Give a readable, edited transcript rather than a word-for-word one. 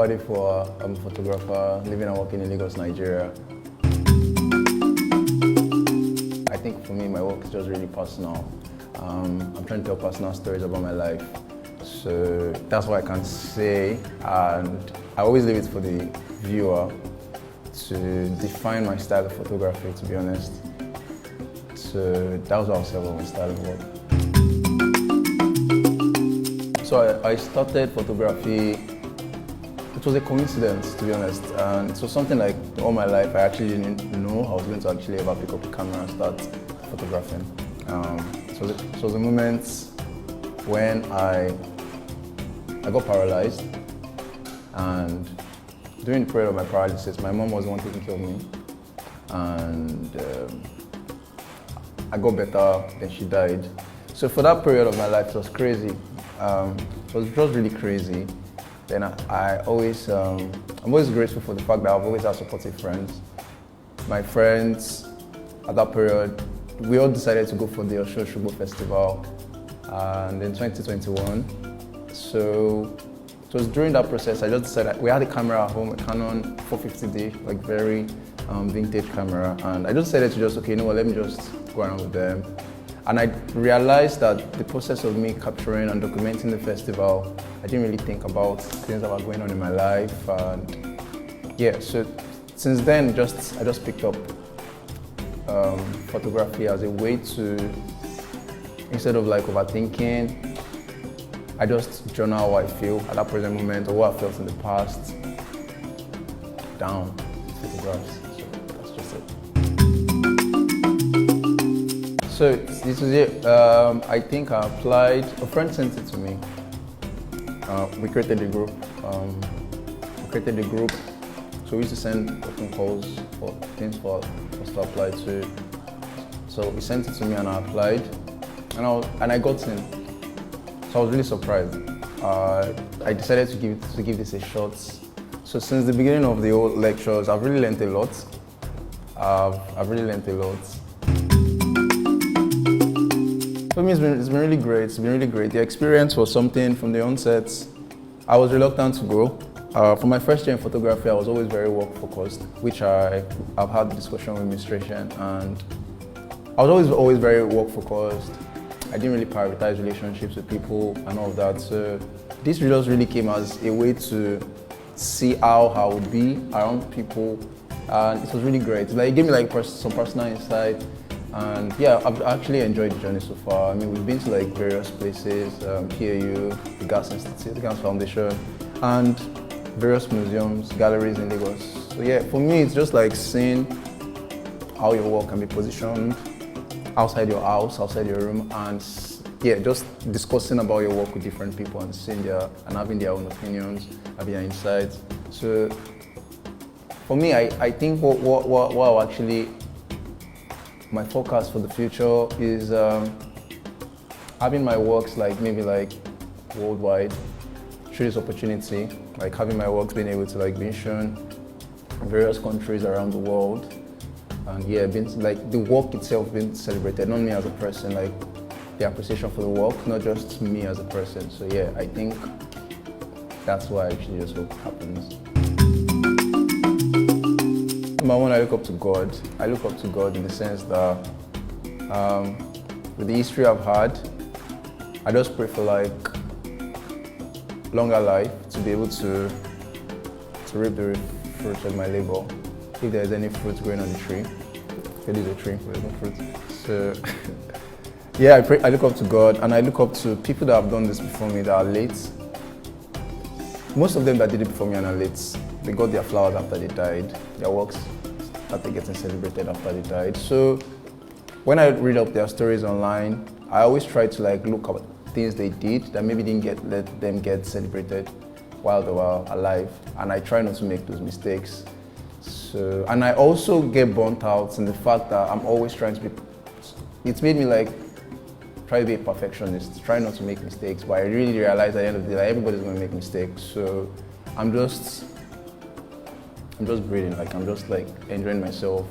Bade Fuwa. I'm a photographer living and working in Lagos, Nigeria. I think for me, my work is just really personal. I'm trying to tell personal stories about my life. So that's what I can say, and I always leave it for the viewer to define my style of photography, to be honest. So that was what I'll say about my style of work. So I started photography. It was a coincidence, to be honest, and it was something like all my life I actually didn't know I was going to actually ever pick up a camera and start photographing. So it was a moment when I got paralyzed, and during the period of my paralysis, my mom was the one taking care of me, and I got better, then she died. So for that period of my life, it was crazy. It was just really crazy. Then I'm always grateful for the fact that I've always had supportive friends. My friends at that period, we all decided to go for the Osho Festival, and in 2021. So it was during that process I just decided, we had a camera at home, a Canon 450D, like very vintage camera, and I just decided to just, okay, you know what, let me just go around with them. And I realized that the process of me capturing and documenting the festival, I didn't really think about things that were going on in my life. And yeah, so since then, I just picked up photography as a way to, instead of like overthinking, I just journal how I feel at that present moment or what I felt in the past down photographs. So that's just it. So this is it. I think I applied. A friend sent it to me. We created a group. So we used to send phone calls for things for us to apply to. So he sent it to me and I applied, and I got in. So I was really surprised. I decided to give this a shot. So since the beginning of the whole lectures, I've really learned a lot. I've really learned a lot. For me, it's been really great. It's been really great. The experience was something from the onset. I was reluctant to go. For my first year in photography, I was always very work-focused, which I've had the discussion with administration, and I was always very work-focused. I didn't really prioritize relationships with people and all of that. So this just really came as a way to see how I would be around people, and it was really great. Like, it gave me like some personal insight. And yeah, I've actually enjoyed the journey so far. I mean, we've been to like various places, PAU, the Gas Institute, the Gas Foundation, and various museums, galleries in Lagos. So yeah, for me, it's just like seeing how your work can be positioned outside your house, outside your room, and yeah, just discussing about your work with different people and seeing and having their own opinions, having their insights. So for me, I think what actually my forecast for the future is having my works maybe worldwide through this opportunity, like having my works being able to be shown in various countries around the world, and yeah, the work itself being celebrated, not me as a person, the appreciation for the work, not just me as a person. So yeah, I think that's what I actually just hope happens. Number one, I look up to God. I look up to God in the sense that with the history I've had, I just pray for longer life to be able to reap the fruits of my labor. If there's any fruit growing on the tree, it is a tree, there's no fruit. So yeah, I look up to God, and I look up to people that have done this before me that are late. Most of them that did it before me are late. They got their flowers after they died. Their works started getting celebrated after they died. So when I read up their stories online, I always try to look at things they did that maybe didn't let them get celebrated while they were alive, and I try not to make those mistakes. So, and I also get burnt out in the fact that I'm always trying to be. It's made me try to be a perfectionist, try not to make mistakes, but I really realize at the end of the day everybody's going to make mistakes. So I'm just breathing, I'm just enjoying myself.